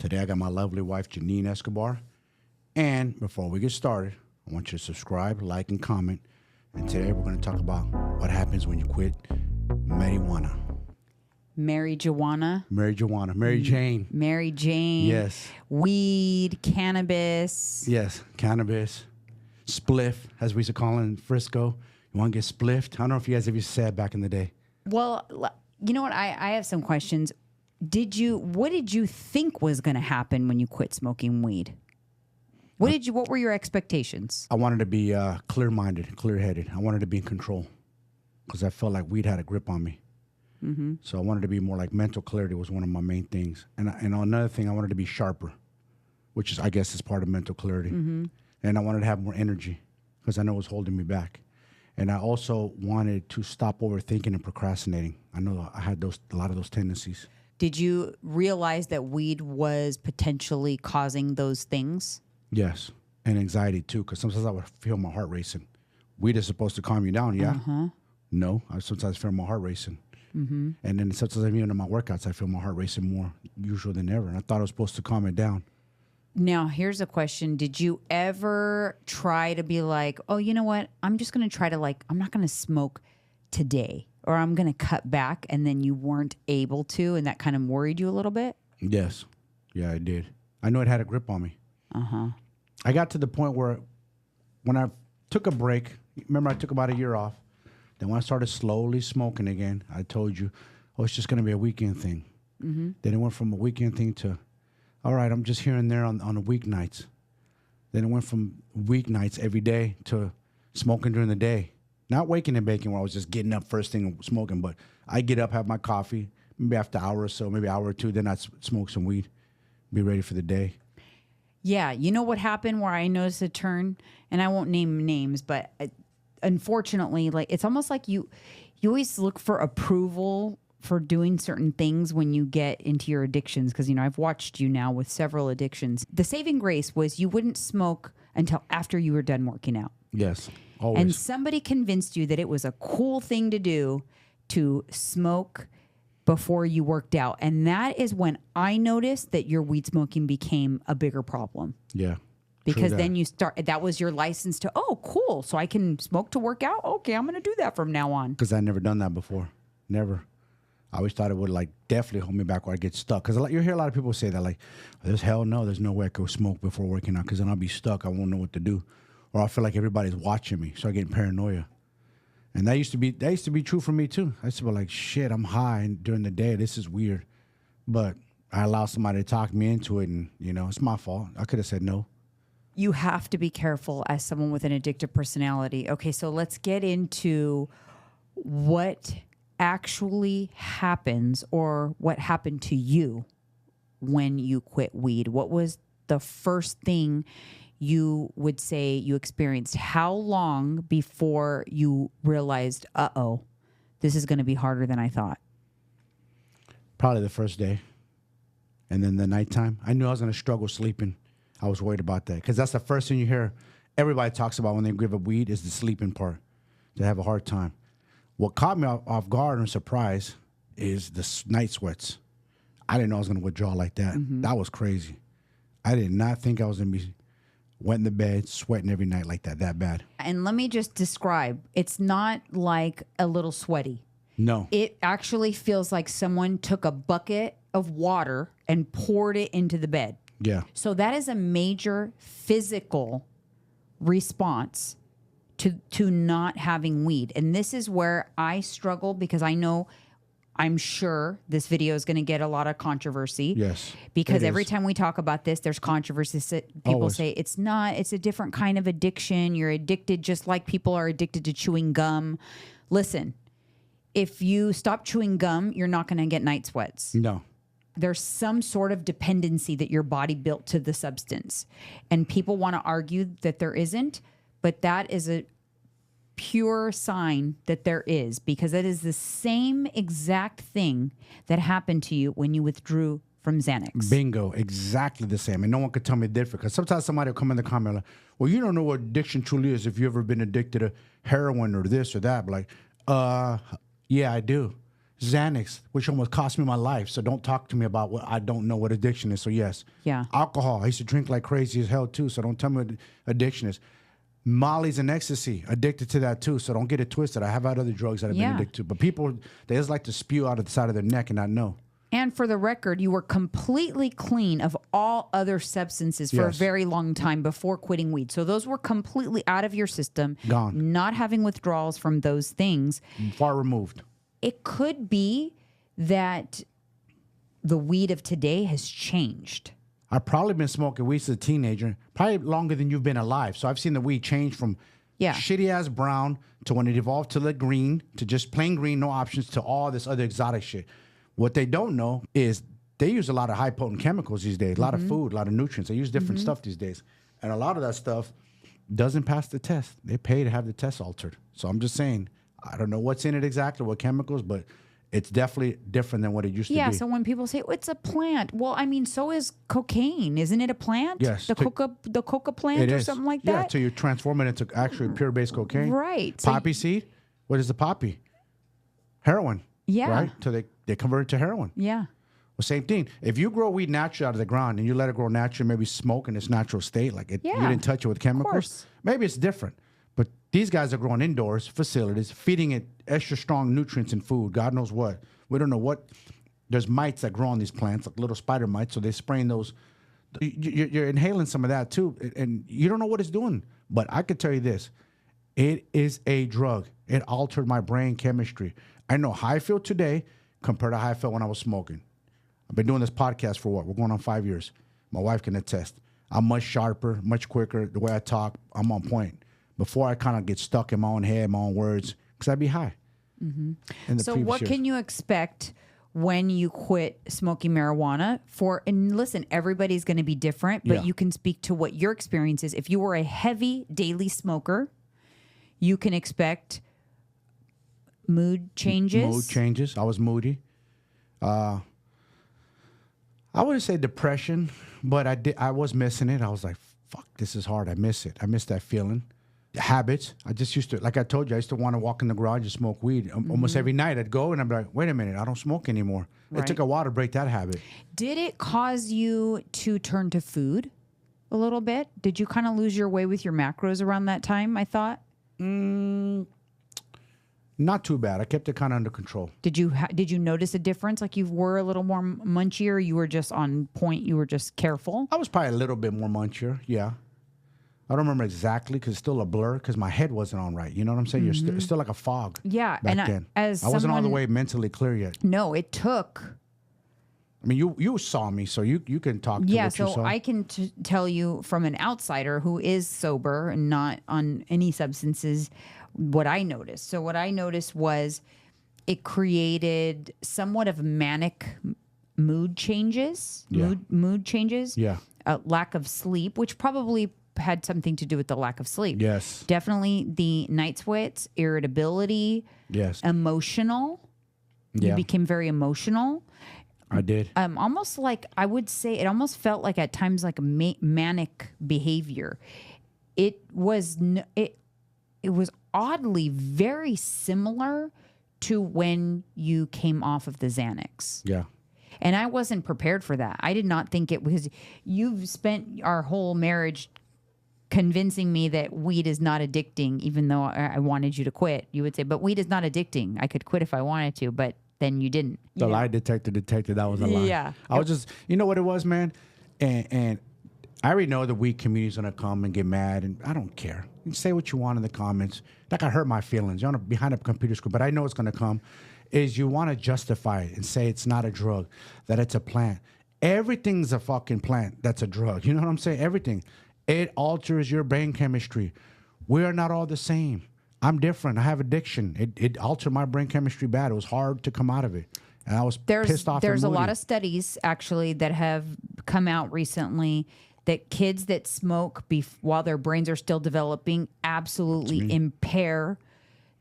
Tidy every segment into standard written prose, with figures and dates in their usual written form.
Today I got my lovely wife, Janine Escobar. And before we get started, I want you to subscribe, like, and comment. And today we're going to talk about what happens when you quit marijuana. Marijuana. Marijuana. Mary Jane. Mary Jane. Yes. Weed, cannabis. Yes. Cannabis. Spliff, as we used to call it in Frisco. You want to get spliffed? I don't know if you guys ever said back in the day. Well, you know what? I have some questions. What did you think was going to happen when you quit smoking weed? What were your expectations? I wanted to be clear-minded, clear-headed. I wanted to be in control because I felt like weed had a grip on me. Mm-hmm. So I wanted to be more like mental clarity was one of my main things. And another thing, I wanted to be sharper, which is, I guess, is part of mental clarity. Mm-hmm. And I wanted to have more energy because I know it was holding me back. And I also wanted to stop overthinking and procrastinating. I know I had a lot of those tendencies. Did you realize that weed was potentially causing those things? Yes, and anxiety too, because sometimes I would feel my heart racing. Weed is supposed to calm you down, yeah? Uh-huh. No, I sometimes feel my heart racing. Mm-hmm. And then sometimes even in my workouts, I feel my heart racing more usual than ever. And I thought it was supposed to calm it down. Now, here's a question. Did you ever try to be like, oh, you know what? I'm just going to try to I'm not going to smoke today, or I'm going to cut back, and then you weren't able to, and that kind of worried you a little bit? Yes. Yeah, I did. I know it had a grip on me. Uh-huh. I got to the point where when I took a break, remember I took about a year off, then when I started slowly smoking again, I told you, oh, it's just going to be a weekend thing. Mm-hmm. Then it went from a weekend thing to, all right, I'm just here and there on the weeknights. Then it went from weeknights every day to smoking during the day. Not waking and baking where I was just getting up first thing and smoking, but I get up, have my coffee, maybe after an hour or so, maybe an hour or two, then I'd smoke some weed, be ready for the day. Yeah, you know what happened where I noticed a turn, and I won't name names, but unfortunately, it's almost like you always look for approval for doing certain things when you get into your addictions, because I've watched you now with several addictions. The saving grace was you wouldn't smoke until after you were done working out. Yes, always. And somebody convinced you that it was a cool thing to do to smoke before you worked out. And that is when I noticed that your weed smoking became a bigger problem. Yeah. Because then that was your license to, oh, cool. So I can smoke to work out? Okay, I'm going to do that from now on. Because I'd never done that before. Never. I always thought it would definitely hold me back or I'd get stuck. Because you hear a lot of people say that there's no way I could smoke before working out because then I'll be stuck. I won't know what to do. Or I feel like everybody's watching me. So I get paranoia. And that used to be true for me too. I used to be like, shit, I'm high during the day. This is weird. But I allow somebody to talk me into it, and it's my fault. I could have said no. You have to be careful as someone with an addictive personality. Okay, so let's get into what actually happens or what happened to you when you quit weed. What was the first thing you would say you experienced? How long before you realized, this is going to be harder than I thought? Probably the first day. And then the nighttime. I knew I was going to struggle sleeping. I was worried about that because that's the first thing you hear everybody talks about when they give up weed is the sleeping part. They have a hard time. What caught me off guard and surprise is the night sweats. I didn't know I was going to withdraw like that. Mm-hmm. That was crazy. I did not think I was going to be wet in the bed, sweating every night like that bad. And let me just describe. It's not like a little sweaty. No. It actually feels like someone took a bucket of water and poured it into the bed. Yeah. So that is a major physical response to not having weed. And this is where I struggle because I'm sure this video is going to get a lot of controversy. Yes. Because every time we talk about this, there's controversy. People Always. say it's a different kind of addiction. You're addicted just like people are addicted to chewing gum. Listen, if you stop chewing gum, you're not going to get night sweats. No. There's some sort of dependency that your body built to the substance. And people want to argue that there isn't, but that is a pure sign that there is, because it is the same exact thing that happened to you when you withdrew from Xanax. Bingo, exactly the same. And no one could tell me different, because sometimes somebody will come in the comment like, well, you don't know what addiction truly is if you've ever been addicted to heroin or this or that. But yeah, I do. Xanax, which almost cost me my life. So don't talk to me about what I don't know what addiction is. So yes. Yeah. Alcohol. I used to drink like crazy as hell too. So don't tell me what addiction is. Molly's and ecstasy, addicted to that too. So don't get it twisted. I have had other drugs that I've been addicted to. But people, they just like to spew out of the side of their neck and not know. And for the record, you were completely clean of all other substances for a very long time before quitting weed. So those were completely out of your system. Gone. Not having withdrawals from those things. Far removed. It could be that the weed of today has changed. I've probably been smoking weed as a teenager, probably longer than you've been alive. So I've seen the weed change from shitty ass brown to when it evolved to the green, to just plain green, no options, to all this other exotic shit. What they don't know is they use a lot of high potent chemicals these days, a lot of food, a lot of nutrients. They use different stuff these days. And a lot of that stuff doesn't pass the test. They pay to have the test altered. So I'm just saying, I don't know what's in it exactly, what chemicals, but it's definitely different than what it used to be. Yeah, so when people say, it's a plant, well, I mean, so is cocaine. Isn't it a plant? Yes. The coca plant or something like that? Yeah, so you transform it into actually pure-based cocaine. Right. Poppy seed? What is the poppy? Heroin. Yeah. Right? So they convert it to heroin. Yeah. Well, same thing. If you grow weed naturally out of the ground and you let it grow naturally, maybe smoke in its natural state, like you didn't touch it with chemicals, maybe it's different. But these guys are growing indoors, facilities, feeding it extra strong nutrients and food. God knows what. We don't know what. There's mites that grow on these plants, like little spider mites. So they're spraying those. You're inhaling some of that too. And you don't know what it's doing. But I could tell you this. It is a drug. It altered my brain chemistry. I know how I feel today compared to how I felt when I was smoking. I've been doing this podcast for what? We're going on 5 years. My wife can attest. I'm much sharper, much quicker. The way I talk, I'm on point. Before I kind of get stuck in my own head, my own words, because I'd be high. So what can you expect when you quit smoking marijuana? And listen, everybody's going to be different, but you can speak to what your experience is. If you were a heavy daily smoker, you can expect mood changes. Mood changes. I was moody. I wouldn't say depression, but I was missing it. I was like, fuck, this is hard. I miss it. I miss that feeling. Habits. I just used to, like I told you, I used to want to walk in the garage and smoke weed. Almost every night I'd go and I'd be like, wait a minute, I don't smoke anymore. Right. It took a while to break that habit. Did it cause you to turn to food a little bit? Did you kind of lose your way with your macros around that time, I thought? Not too bad. I kept it kind of under control. Did you notice a difference? Like you were a little more munchier? You were just on point? You were just careful? I was probably a little bit more munchier, yeah. I don't remember exactly because it's still a blur because my head wasn't on right. You know what I'm saying? You're still like a fog. Yeah. Back then. I wasn't all the way mentally clear yet. No, it took. I mean, you saw me, so you can talk to what you saw. Yeah, so I can tell you from an outsider who is sober and not on any substances what I noticed. So what I noticed was it created somewhat of manic mood changes. Mood changes. Yeah. Lack of sleep, which probably had something to do with the lack of sleep. Yes. Definitely the night sweats, irritability. Yes. Emotional. Yeah. You became very emotional. I did. Almost like, I would say, it almost felt like at times like a manic behavior. It was oddly very similar to when you came off of the Xanax. Yeah. And I wasn't prepared for that. I did not think it was. You've spent our whole marriage convincing me that weed is not addicting, even though I wanted you to quit. You would say, but weed is not addicting. I could quit if I wanted to, but then you didn't. The lie detector detected that was a lie. Yeah. I was just, you know what it was, man? And I already know the weed community's going to come and get mad, and I don't care. You say what you want in the comments. Like, I hurt my feelings. You're behind a computer screen, but I know it's going to come. Is you want to justify it and say it's not a drug, that it's a plant. Everything's a fucking plant that's a drug. You know what I'm saying? Everything. It alters your brain chemistry. We are not all the same. I'm different. I have addiction. It altered my brain chemistry bad. It was hard to come out of it. And I was pissed off. There's a lot of studies, actually, that have come out recently that kids that smoke while their brains are still developing absolutely impair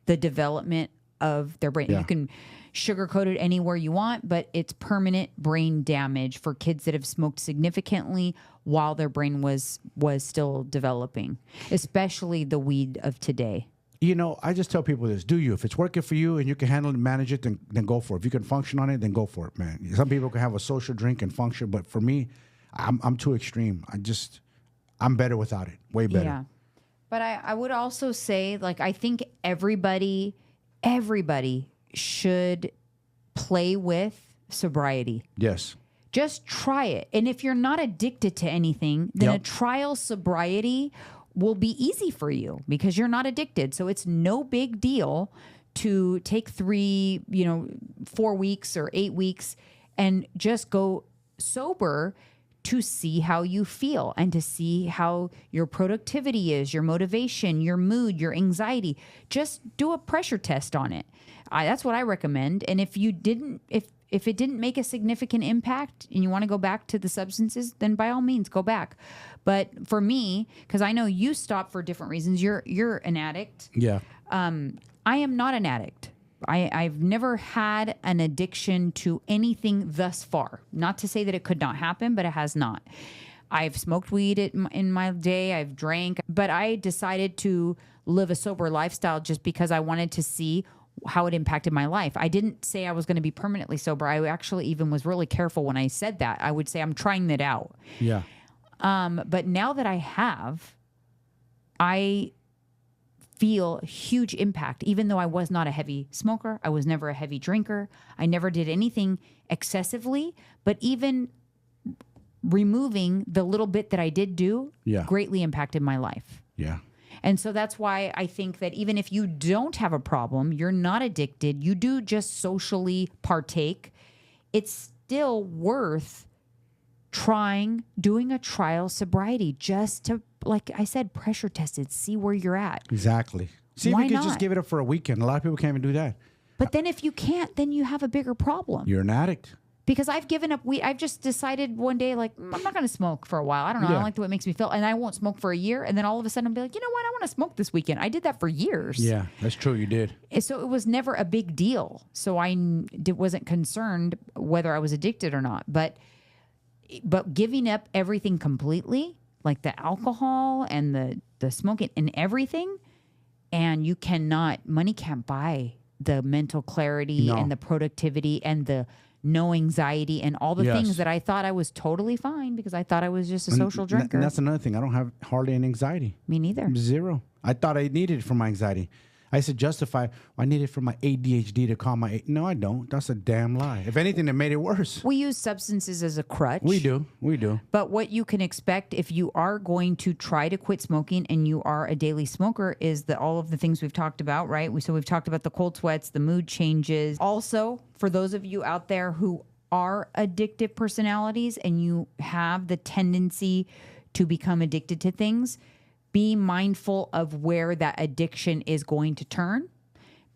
the development of their brain. Yeah. You can sugarcoat it anywhere you want, but it's permanent brain damage for kids that have smoked significantly while their brain was still developing, especially the weed of today. I just tell people this: do you? If it's working for you and you can handle it, and manage it, then go for it. If you can function on it, then go for it, man. Some people can have a social drink and function, but for me, I'm too extreme. I'm better without it. Way better. Yeah. But I would also say, like, I think everybody should play with sobriety. Yes. Just try it. And if you're not addicted to anything, then a trial sobriety will be easy for you because you're not addicted. So it's no big deal to take 4 weeks or 8 weeks and just go sober to see how you feel and to see how your productivity is, your motivation, your mood, your anxiety. Just do a pressure test on it. That's what I recommend. And if it didn't make a significant impact and you want to go back to the substances, then by all means go back. But for me, because I know you stopped for different reasons, you're an addict. Yeah. I am not an addict. I've never had an addiction to anything thus far. Not to say that it could not happen, but it has not. I've smoked weed in my day. I've drank, but I decided to live a sober lifestyle just because I wanted to see how it impacted my life. I didn't say I was going to be permanently sober. I actually even was really careful when I said that. I would say I'm trying that out. Yeah. But now that I feel huge impact, even though I was not a heavy smoker. I was never a heavy drinker. I never did anything excessively, but even removing the little bit that I did do greatly impacted my life. Yeah. And so that's why I think that even if you don't have a problem, you're not addicted, you do just socially partake, it's still worth doing a trial sobriety just to, like I said, pressure test it, see where you're at. Exactly. See Why if you could not? just give it up for a weekend. A lot of people can't even do that. But then if you can't, then you have a bigger problem. You're an addict. Because I've given up weed. I've just decided one day, like, I'm not going to smoke for a while. I don't know. I don't like the way it makes me feel. And I won't smoke for a year. And then all of a sudden I'll be like, you know what? I want to smoke this weekend. I did that for years. Yeah, that's true. You did. And so it was never a big deal. So I wasn't concerned whether I was addicted or not. But giving up everything completely, like the alcohol and the smoking and everything, and money can't buy the mental clarity and the productivity and the no anxiety and all the things that I thought I was totally fine because I thought I was just a social drinker. And that's another thing. I don't have hardly any anxiety. Me neither. Zero. I thought I needed it for my anxiety. I used to justify, I need it for my ADHD to calm my... No, I don't. That's a damn lie. If anything, it made it worse. We use substances as a crutch. We do. But what you can expect if you are going to try to quit smoking and you are a daily smoker is that all of the things we've talked about, right? So we've talked about the cold sweats, the mood changes. Also, for those of you out there who are addictive personalities and you have the tendency to become addicted to things, be mindful of where that addiction is going to turn.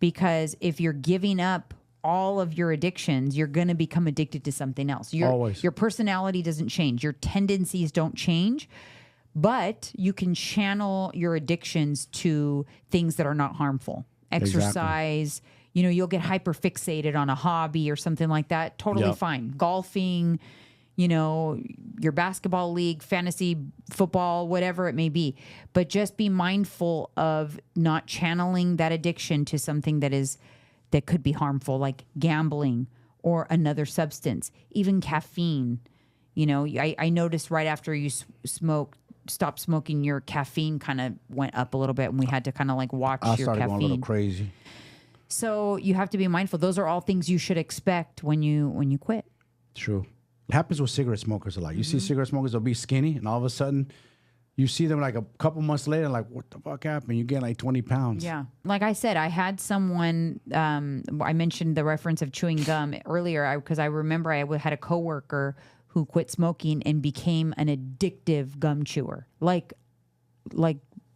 Because if you're giving up all of your addictions, you're going to become addicted to something else. Always. Your personality doesn't change. Your tendencies don't change. But you can channel your addictions to things that are not harmful. Exercise. Exactly. You'll get hyper fixated on a hobby or something like that. Totally fine. Golfing, your basketball league, fantasy football, whatever it may be. But just be mindful of not channeling that addiction to something that could be harmful, like gambling or another substance, even caffeine. I noticed right after you stopped smoking, your caffeine kind of went up a little bit, and we had to kind of like watch your caffeine. I started going a little crazy. So you have to be mindful. Those are all things you should expect when you quit. True. It happens with cigarette smokers a lot. You see cigarette smokers, they'll be skinny, and all of a sudden, you see them like a couple months later, like, what the fuck happened? You gain like 20 pounds. Yeah. Like I said, I had someone, I mentioned the reference of chewing gum earlier because I remember I had a coworker who quit smoking and became an addictive gum chewer, like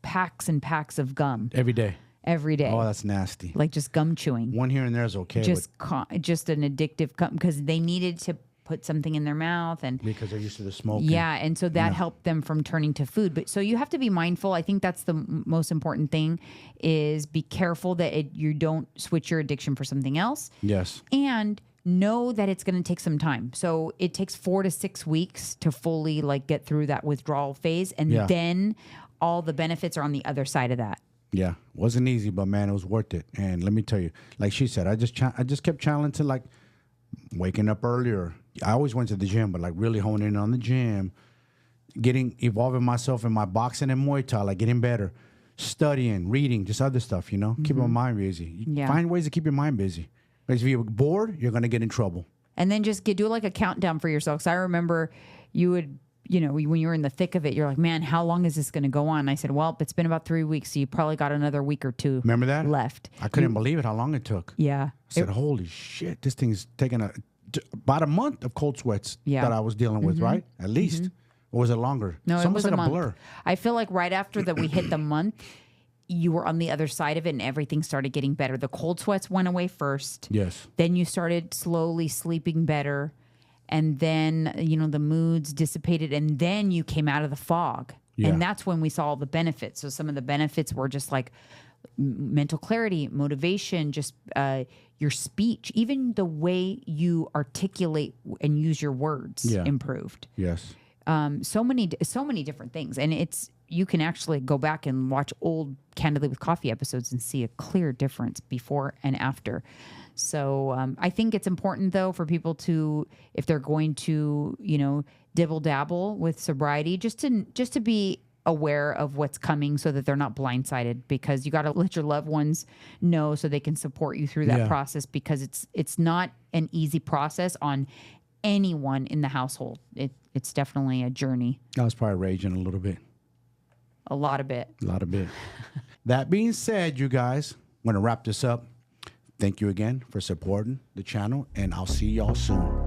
packs and packs of gum. Every day. Oh, that's nasty. Like just gum chewing. One here and there is okay. Just an addictive gum because they needed to put something in their mouth because they're used to the smoking. Yeah, and so that helped them from turning to food. But so you have to be mindful. I think that's the most important thing is be careful that you don't switch your addiction for something else. Yes. And know that it's going to take some time. So it takes 4 to 6 weeks to fully get through that withdrawal phase, and then all the benefits are on the other side of that. Yeah, wasn't easy, but man, it was worth it. And let me tell you, like she said, I just kept challenging, like waking up earlier. I always went to the gym, but like really honing in on the gym, evolving myself in my boxing and Muay Thai, like getting better, studying, reading, just other stuff, keeping my mind busy. Yeah. Find ways to keep your mind busy. Because if you're bored, you're going to get in trouble. And then just do like a countdown for yourself. Because I remember you would, when you were in the thick of it, you're like, man, how long is this going to go on? And I said, well, it's been about 3 weeks. So you probably got another week or two Remember that? left. I couldn't believe it, how long it took. Yeah. I said, holy shit, this thing's taking about a month of cold sweats that I was dealing with, right? At least. Or was it longer? No, it's it was almost like a month. blur. I feel like right after that we hit the month, you were on the other side of it and everything started getting better. The cold sweats went away first. Yes. Then you started slowly sleeping better. And then, the moods dissipated. And then you came out of the fog. Yeah. And that's when we saw all the benefits. So some of the benefits were just like mental clarity, motivation, just your speech, even the way you articulate and use your words improved. Yes. So many different things. And you can actually go back and watch old Candidly with Coffee episodes and see a clear difference before and after. So I think it's important, though, for people to, if they're going to, dibble dabble with sobriety, just to be aware of what's coming so that they're not blindsided, because you got to let your loved ones know so they can support you through that process, because it's not an easy process on anyone in the household. It's definitely a journey. I was probably raging a little bit. A lot of it. That being said, you guys, I'm going to wrap this up. Thank you again for supporting the channel, and I'll see y'all soon.